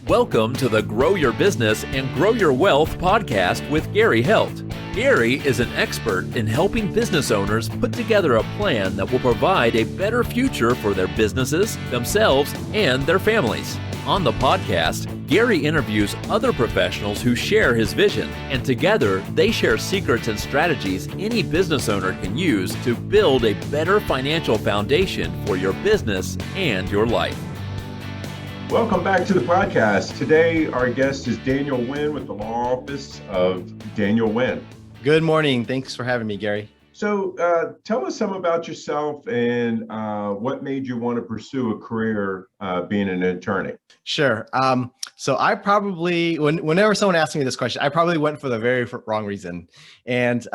Welcome to the Grow Your Business and Grow Your Wealth podcast with Gary Heldt. Gary is an expert in helping business owners put together a plan that will provide a better future for their businesses, themselves, and their families. On the podcast, Gary interviews other professionals who share his vision, and together they share secrets and strategies any business owner can use to build a better financial foundation for your business and your life. Welcome back to the podcast. Today, our guest is Daniel Nguyen with the law office of Daniel Nguyen. Good morning. Thanks for having me, Gary. So tell us some about yourself and what made you want to pursue a career being an attorney. Sure. So I probably, whenever someone asks me this question, I probably went for the very wrong reason. And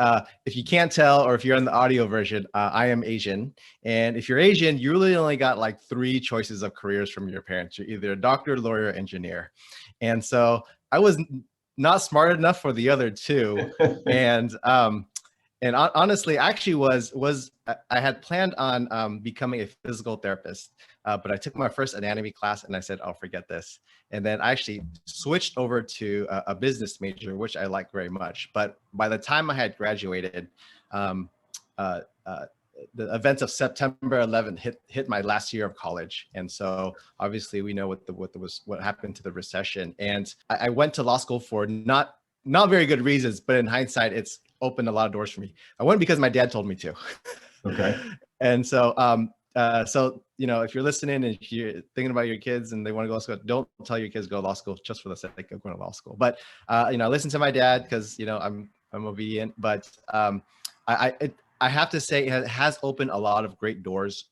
if you can't tell, or if you're in the audio version, I am Asian. And if you're Asian, you really only got like three choices of careers from your parents. You're either a doctor, lawyer, engineer. And so I was not smart enough for the other two. And honestly, I actually I had planned on becoming a physical therapist, but I took my first anatomy class and I said, I'll forget this. And then I actually switched over to a business major, which I like very much. But by the time I had graduated, the events of September 11th hit my last year of college. And so obviously we know what happened to the recession. And I went to law school for not very good reasons, but in hindsight, it's opened a lot of doors for me. I went because my dad told me to. Okay. And so, if you're listening and if you're thinking about your kids and they want to go to law school, don't tell your kids to go to law school just for the sake of going to law school. But I listen to my dad because I'm obedient. But I have to say it has opened a lot of great doors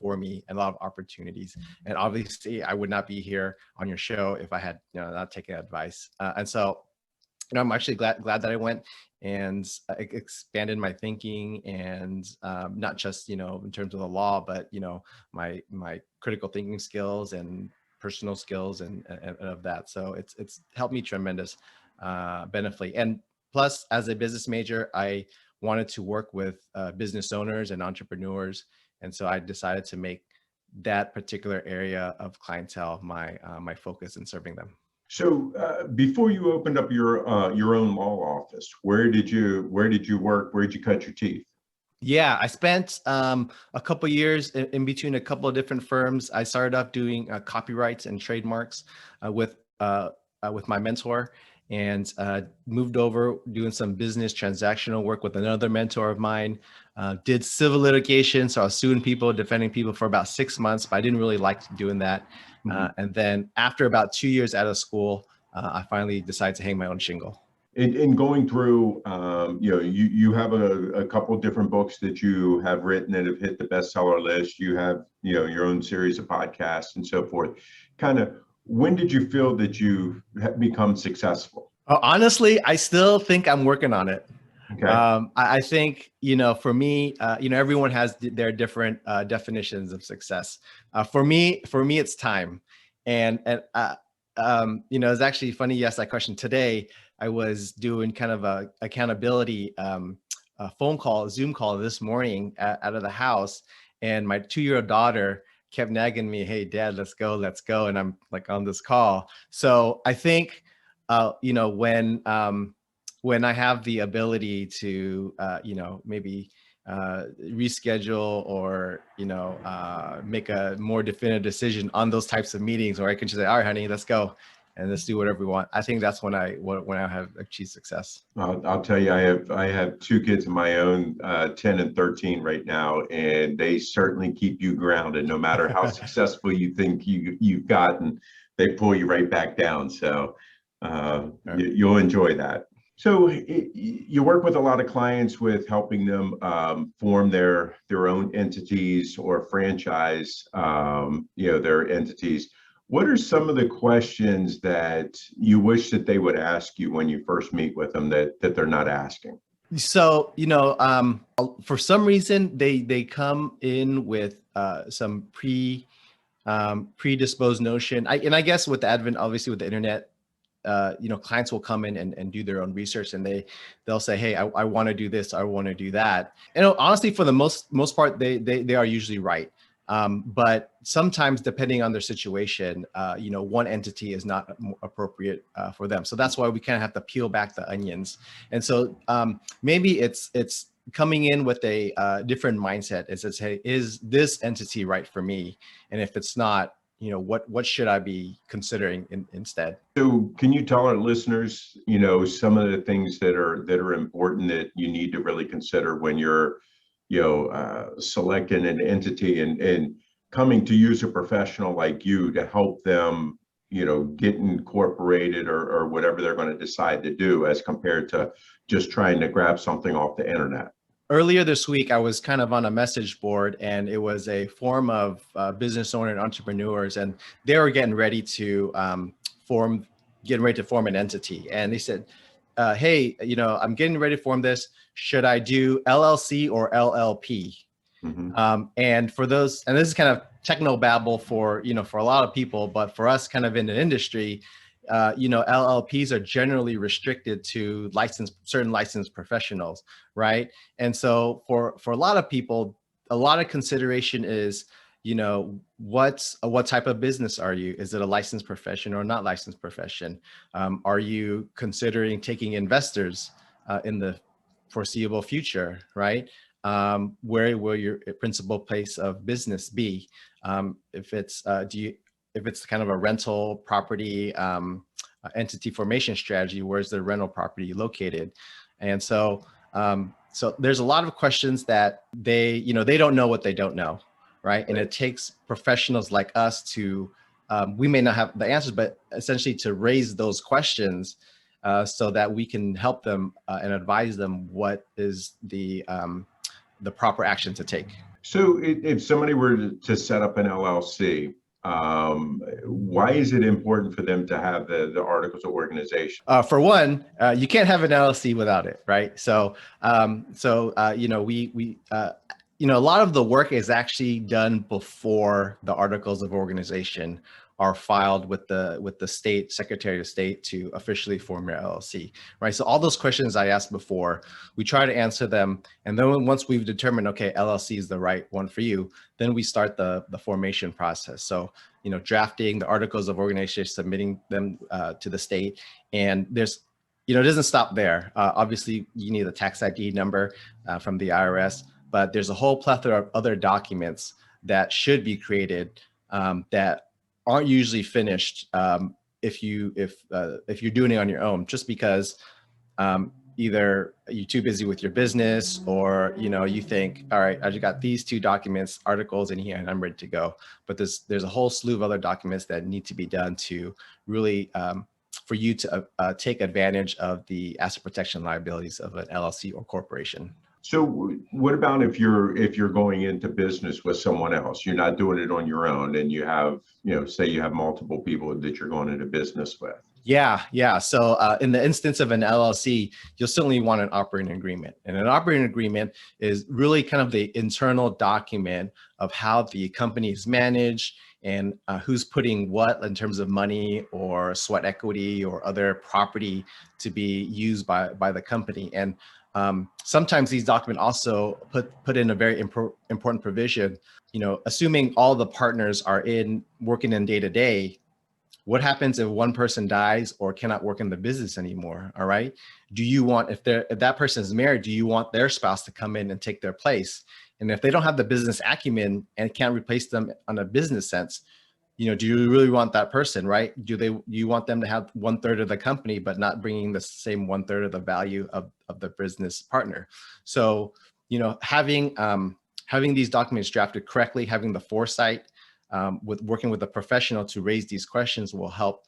for me and a lot of opportunities. And obviously, I would not be here on your show if I had not taken advice. And so. I'm actually glad that I went and expanded my thinking and not just, in terms of the law, but, my critical thinking skills and personal skills and of that. So it's helped me tremendous benefit. And plus, as a business major, I wanted to work with business owners and entrepreneurs. And so I decided to make that particular area of clientele my focus in serving them. So before you opened up your own law office, where did you work? Where did you cut your teeth? Yeah, I spent a couple of years in between a couple of different firms. I started off doing copyrights and trademarks with my mentor, and moved over doing some business transactional work with another mentor of mine. Did civil litigation, so I was suing people, defending people for about 6 months, but I didn't really like doing that. And then after about 2 years out of school, I finally decided to hang my own shingle. In going through, you have a couple of different books that you have written that have hit the bestseller list. You have, your own series of podcasts and so forth. Kind of, when did you feel that you have become successful? Honestly, I still think I'm working on it. Okay. I think, for me, everyone has their different definitions of success. For me, it's time. And it's actually funny you asked that question today. I was doing kind of a accountability phone call, Zoom call this morning out of the house. And my 2-year-old daughter kept nagging me, "Hey, Dad, let's go. And I'm like on this call. So I think, when I have the ability to, maybe reschedule or, make a more definitive decision on those types of meetings, or I can just say, "All right, honey, let's go and let's do whatever we want." I think that's when I have achieved success. I'll tell you, I have two kids of my own, 10 and 13 right now, and they certainly keep you grounded. No matter how successful you think you've gotten, they pull you right back down. So you'll enjoy that. So you work with a lot of clients with helping them form their own entities or franchise, their entities. What are some of the questions that you wish that they would ask you when you first meet with them that they're not asking? So, for some reason, they come in with some predisposed notion. I guess with the advent, obviously with the internet, clients will come in and do their own research, and they'll say, "Hey, I want to do this, I want to do that." And honestly, for the most part, they are usually right. But sometimes, depending on their situation, one entity is not appropriate for them. So that's why we kind of have to peel back the onions. And so maybe it's coming in with a different mindset. It says, hey, is this entity right for me? And if it's not, what should I be considering instead? So can you tell our listeners, some of the things that are important that you need to really consider when you're, selecting an entity and coming to use a professional like you to help them, get incorporated or whatever they're going to decide to do, as compared to just trying to grab something off the internet? Earlier this week, I was kind of on a message board, and it was a forum of business owners and entrepreneurs, and they were getting ready to form an entity. And they said, hey, I'm getting ready to form this. Should I do LLC or LLP? Mm-hmm. And for those, and this is kind of techno babble for a lot of people, but for us kind of in the industry, LLPs are generally restricted to certain licensed professionals, right? And so for a lot of people, a lot of consideration is, what type of business are you? Is it a licensed profession or not licensed profession? Are you considering taking investors in the foreseeable future, right? Where will your principal place of business be? If it's if it's kind of a rental property entity formation strategy, where's the rental property located? And so there's a lot of questions that they don't know what they don't know, right? And it takes professionals like us to, we may not have the answers, but essentially to raise those questions so that we can help them and advise them what is the proper action to take. So if somebody were to set up an LLC, why is it important for them to have the articles of organization? For one, you can't have an LLC without it, right? So, a lot of the work is actually done before the articles of organization are filed with the state Secretary of State to officially form your LLC, right? So all those questions I asked before, we try to answer them. And then once we've determined, okay, LLC is the right one for you, then we start the formation process. So, drafting the articles of organization, submitting them to the state. And there's, it doesn't stop there. Obviously, you need a tax ID number from the IRS, but there's a whole plethora of other documents that should be created that aren't usually finished if you're doing it on your own, just because either you're too busy with your business, or you think, all right, I just got these 2 documents, articles in here, and I'm ready to go. But there's a whole slew of other documents that need to be done to really for you to take advantage of the asset protection liabilities of an LLC or corporation. So what about if you're going into business with someone else? You're not doing it on your own, and you have, say you have multiple people that you're going into business with. Yeah. So in the instance of an LLC, you'll certainly want an operating agreement. And an operating agreement is really kind of the internal document of how the company is managed and who's putting what in terms of money or sweat equity or other property to be used by the company. And sometimes these documents also put in a very important provision, assuming all the partners are working in day to day. What happens if one person dies or cannot work in the business anymore? All right. Do you want, if that person is married, do you want their spouse to come in and take their place? And if they don't have the business acumen and can't replace them on a business sense, do you really want that person, right? Do you want them to have 1/3 of the company, but not bringing the same 1/3 of the value of the business partner? So, having these documents drafted correctly, having the foresight, with working with a professional to raise these questions will help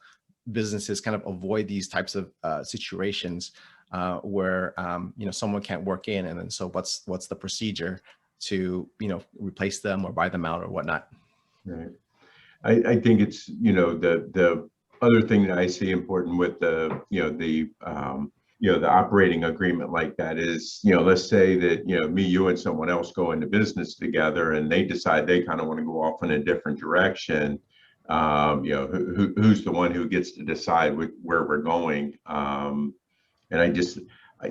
businesses kind of avoid these types of situations where someone can't work in, and then so what's the procedure to replace them or buy them out or whatnot. Right. I think it's the other thing that I see important with the operating agreement like that is, let's say that, me, you, and someone else go into business together, and they decide they kind of want to go off in a different direction. Who's the one who gets to decide where we're going? And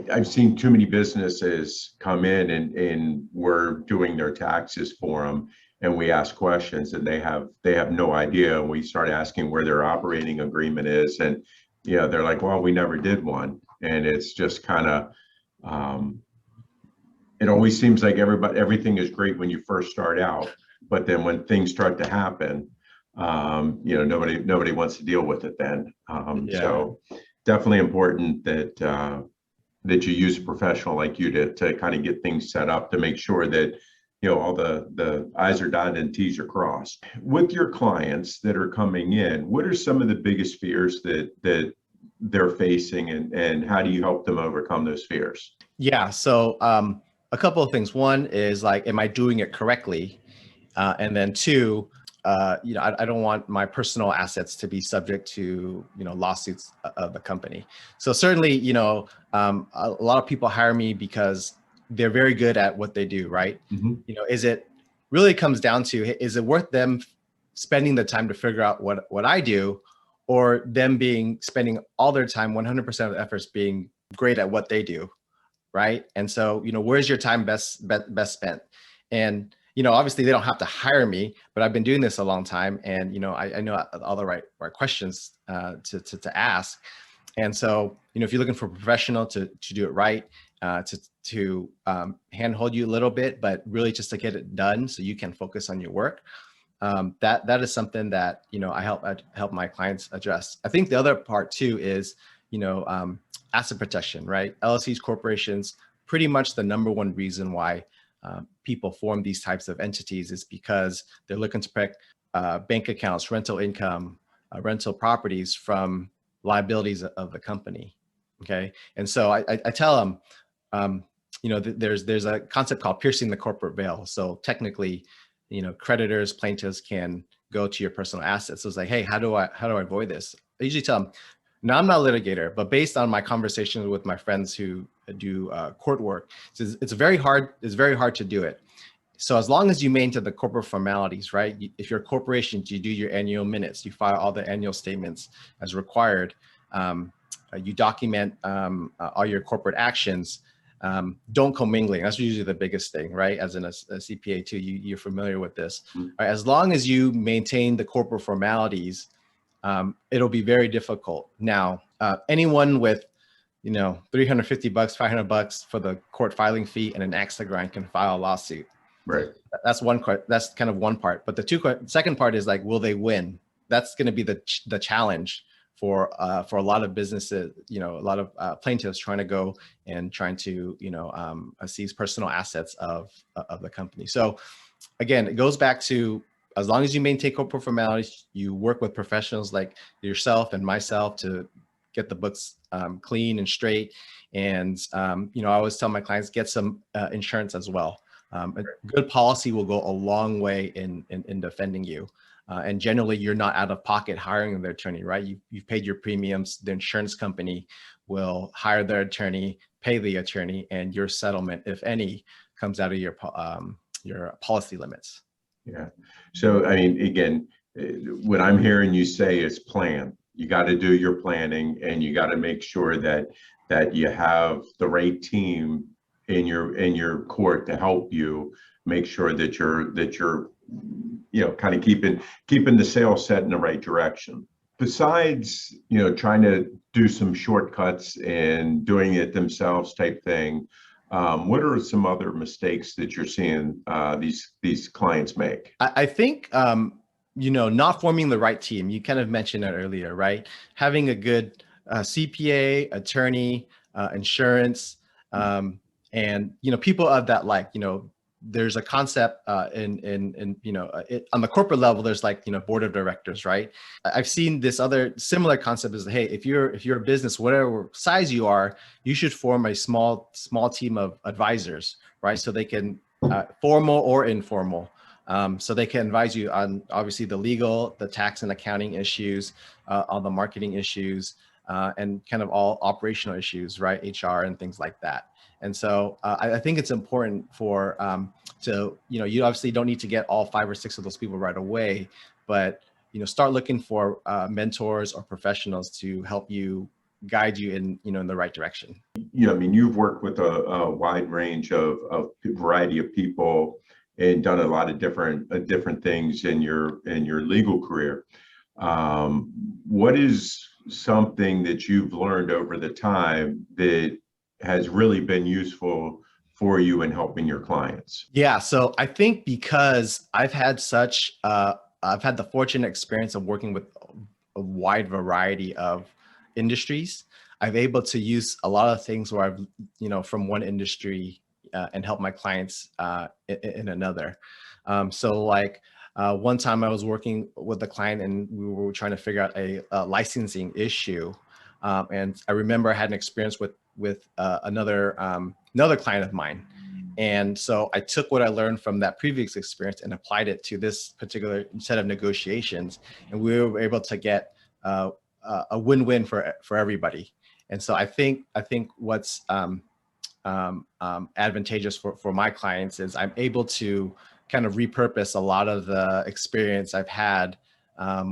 I've seen too many businesses come in and we're doing their taxes for them. and we ask questions, and they have no idea. And we start asking where their operating agreement is, and they're like, well, we never did one. And it's just kind of, it always seems like everything is great when you first start out, but then when things start to happen, nobody wants to deal with it then. So definitely important that you use a professional like you to kind of get things set up to make sure that all the I's are dotted and T's are crossed. With your clients that are coming in, what are some of the biggest fears that they're facing, and how do you help them overcome those fears? Yeah. So a couple of things. One is like, am I doing it correctly? And then two, I don't want my personal assets to be subject to, lawsuits of the company. So certainly, a lot of people hire me because they're very good at what they do, right? Mm-hmm. Is it really comes down to, is it worth them spending the time to figure out what I do, or them spending all their time, 100% of the efforts being great at what they do, right? And so, where's your time best spent? And obviously they don't have to hire me, but I've been doing this a long time, and I know all the right questions to ask. And so, if you're looking for a professional to do it right, to handhold you a little bit, but really just to get it done so you can focus on your work, that is something that I help my clients address. I think the other part too is asset protection, right? LLCs, corporations, pretty much the number one reason why people form these types of entities is because they're looking to protect bank accounts, rental income, rental properties from liabilities of the company. Okay, and so I tell them, there's a concept called piercing the corporate veil. So technically, creditors, plaintiffs can go to your personal assets. So it's like, hey, how do I avoid this? I usually tell them, now I'm not a litigator, but based on my conversations with my friends who do court work, it's very hard to do it. So as long as you maintain the corporate formalities, right? If you're a corporation, you do your annual minutes, you file all the annual statements as required, you document all your corporate actions. Don't commingling. That's usually the biggest thing, right? As a CPA too, you're familiar with this. Right? As long as you maintain the corporate formalities, it'll be very difficult. Now, anyone with, $350, $500 for the court filing fee and an axe to grind can file a lawsuit. Right. That's kind of one part. But the second part is like, will they win? That's going to be the challenge for a lot of businesses, a lot of plaintiffs trying to seize personal assets of the company. So again, it goes back to, as long as you maintain corporate formalities, you work with professionals like yourself and myself to get the books clean and straight. And, I always tell my clients, get some insurance as well. A good policy will go a long way in defending you. And generally, you're not out of pocket hiring the attorney, right? You've paid your premiums. The insurance company will hire their attorney, pay the attorney, and your settlement, if any, comes out of your policy limits. Yeah. So, I mean, again, what I'm hearing you say is plan. You got to do your planning, and you got to make sure that you have the right team in your court to help you make sure that you're kind of keeping the sail set in the right direction. Besides, trying to do some shortcuts and doing it themselves type thing, what are some other mistakes that you're seeing these clients make? I think, not forming the right team. You kind of mentioned that earlier, right? Having a good CPA, attorney, insurance, and people of that, like, there's a concept on the corporate level, there's like, board of directors, right? I've seen this other similar concept is, hey, if you're a business, whatever size you are, you should form a small team of advisors, right? So they can, formal or informal, so they can advise you on obviously the legal, the tax and accounting issues, all the marketing issues, and kind of all operational issues, right? HR and things like that. And so I think it's important for you obviously don't need to get all 5 or 6 of those people right away, but start looking for mentors or professionals to help you guide you in the right direction. I mean, you've worked with a wide range of variety of people, and done a lot of different things in your legal career. What is something that you've learned over the time that has really been useful for you in helping your clients? Yeah, so I think because I've had the fortunate experience of working with a wide variety of industries. I've able to use a lot of things where I've, from one industry and help my clients in another. So like one time I was working with a client and we were trying to figure out a licensing issue. And I remember I had an experience with another client of mine. And so I took what I learned from that previous experience and applied it to this particular set of negotiations. And we were able to get a win-win for everybody. And so I think what's advantageous for my clients is I'm able to kind of repurpose a lot of the experience I've had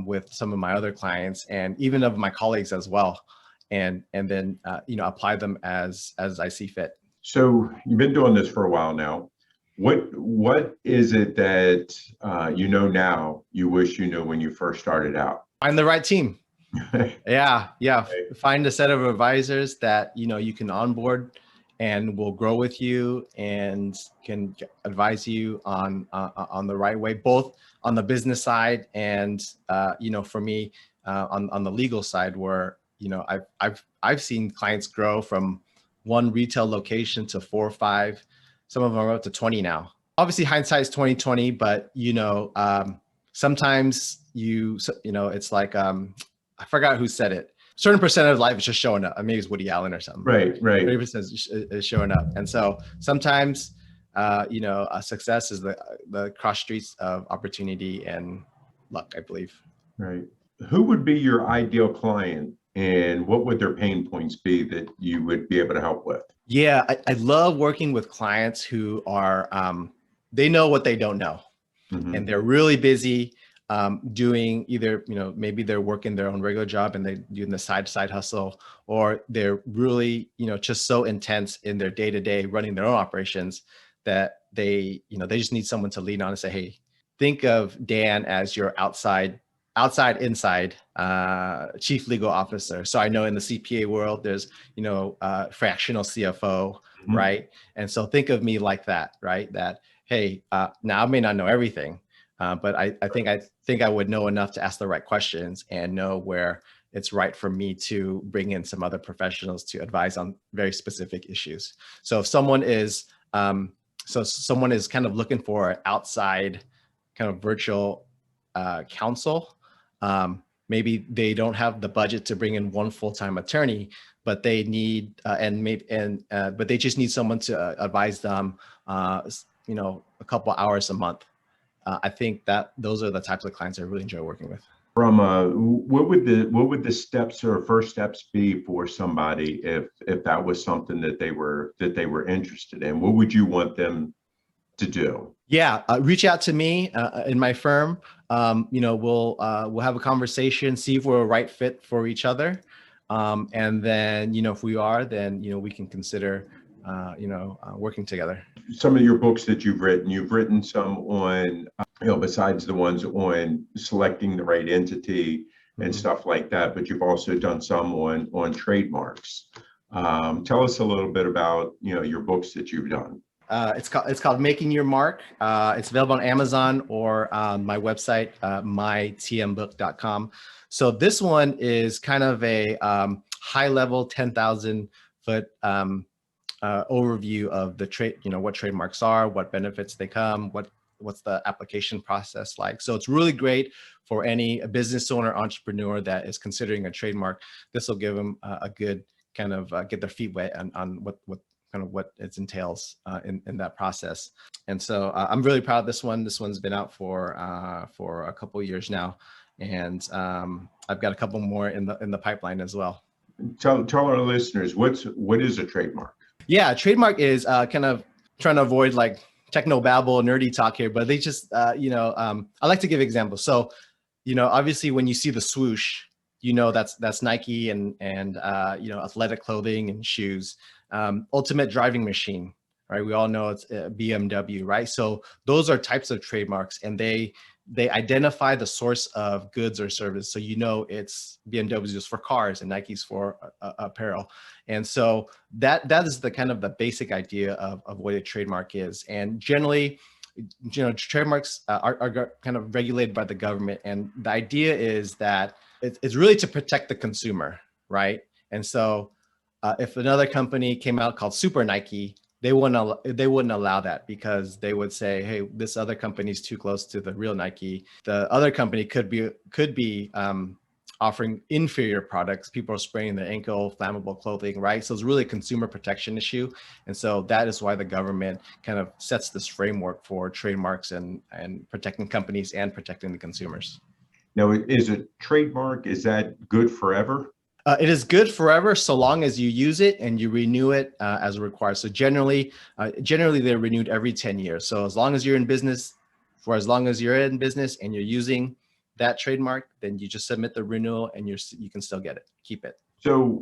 with some of my other clients and even of my colleagues as well, and then apply them as I see fit. So you've been doing this for a while now. What is it that now you wish you knew when you first started out? Find the right team. Yeah. Right. Find a set of advisors that you can onboard and will grow with you and can advise you on the right way, both on the business side and for me on the legal side, where I've seen clients grow from one retail location to 4 or 5. Some of them are up to 20 now. Obviously, hindsight is 20/20, but sometimes it's like I forgot who said it. Certain percent of life is just showing up. Maybe it's Woody Allen or something. Right. 30% is showing up, and so sometimes success is the cross streets of opportunity and luck, I believe. Right. Who would be your ideal client, and what would their pain points be that you would be able to help with? Yeah, I love working with clients who are they know what they don't know, and they're really busy doing either, maybe they're working their own regular job and they're doing the side hustle, or they're really, just so intense in their day-to-day running their own operations that they just need someone to lean on and say, hey, think of Dan as your inside chief legal officer. So I know in the CPA world, there's, fractional CFO, right? And so think of me like that, right? That, hey, now I may not know everything, but I think I would know enough to ask the right questions and know where it's right for me to bring in some other professionals to advise on very specific issues. So if someone is kind of looking for an outside kind of virtual counsel, maybe they don't have the budget to bring in one full-time attorney, but they need but they just need someone to advise them, a couple hours a month. I think that those are the types of clients I really enjoy working with. From what would the steps or first steps be for somebody if that was something that they were interested in? What would you want them to do? Yeah, reach out to me in my firm. We'll have a conversation, see if we're a right fit for each other, and then if we are, then we can consider working together. Some of your books that you've written some on, besides the ones on selecting the right entity and stuff like that, but you've also done some on trademarks. Tell us a little bit about, your books that you've done. It's called Making Your Mark. It's available on Amazon or on my website, mytmbook.com. So this one is kind of a high level 10,000 foot overview of the what trademarks are, what benefits they come, what's the application process like. So it's really great for any business owner, entrepreneur that is considering a trademark. This will give them a good kind of get their feet wet on what it entails in that process. And so I'm really proud of this one. This one's been out for a couple of years now, and I've got a couple more in the pipeline as well. Tell our listeners what is a trademark? Yeah, trademark is kind of trying to avoid like techno babble, nerdy talk here, but they just I like to give examples. So obviously when you see the swoosh, that's Nike and athletic clothing and shoes. Ultimate driving machine, right? We all know it's BMW, right? So those are types of trademarks, and they identify the source of goods or service. So it's BMW is just for cars and Nike's for apparel. And so that is the kind of the basic idea of what a trademark is. And generally, trademarks are kind of regulated by the government. And the idea is that it's really to protect the consumer, right? And so if another company came out called Super Nike, they wouldn't allow that, because they would say, hey, this other company is too close to the real Nike. The other company could be offering inferior products. People are spraying their ankle, flammable clothing, right? So it's really a consumer protection issue. And so that is why the government kind of sets this framework for trademarks and protecting companies and protecting the consumers. Now, is a trademark, is that good forever? It is good forever, so long as you use it and you renew it as required. So generally they're renewed every 10 years. So as long as you're in business, for as long as you're in business and you're using that trademark, then you just submit the renewal and you can still get it, keep it. So,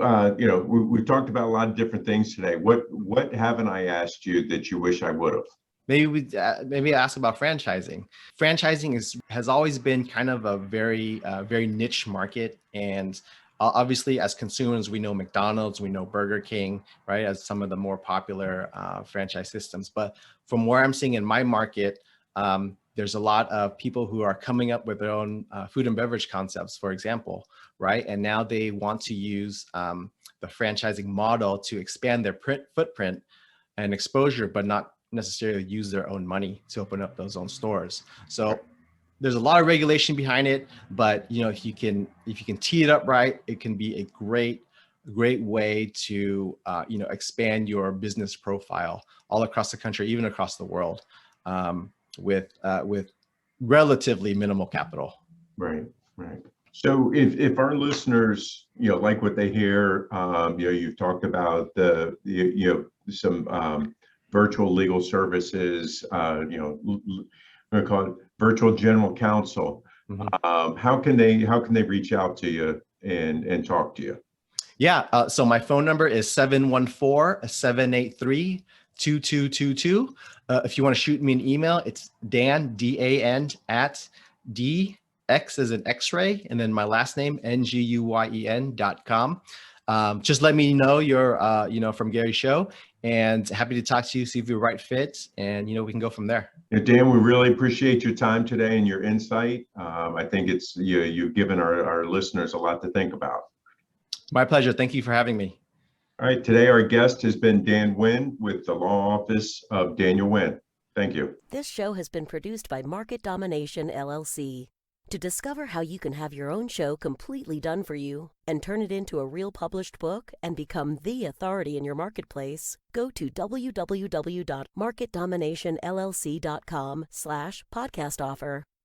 we've talked about a lot of different things today. What haven't I asked you that you wish I would have? Maybe ask about franchising. Franchising has always been kind of a very niche market, and obviously, as consumers, we know McDonald's, we know Burger King, right, as some of the more popular franchise systems. But from where I'm seeing in my market, there's a lot of people who are coming up with their own food and beverage concepts, for example, right? And now they want to use the franchising model to expand their footprint and exposure, but not necessarily use their own money to open up those own stores. So there's a lot of regulation behind it, but if you can tee it up right, it can be a great way to expand your business profile all across the country, even across the world, with relatively minimal capital. Right. So if our listeners like what they hear, you've talked about some virtual legal services, we're gonna call it virtual general counsel. Mm-hmm. How can they reach out to you and talk to you? Yeah. So my phone number is 714-783-2222. If you want to shoot me an email, it's Dan, DAN at DX as an X-ray, and then my last name, NGUYEN.com. Just let me know you're from Gary's show, and happy to talk to you, see if you're the right fit, and we can go from there. Dan, we really appreciate your time today and your insight. I think it's you've given our listeners a lot to think about. My pleasure. Thank you for having me. All right. Today, our guest has been Dan Nguyen with the law office of Daniel Nguyen. Thank you. This show has been produced by Market Domination, LLC. To discover how you can have your own show completely done for you and turn it into a real published book and become the authority in your marketplace, go to www.marketdominationllc.com/podcast offer.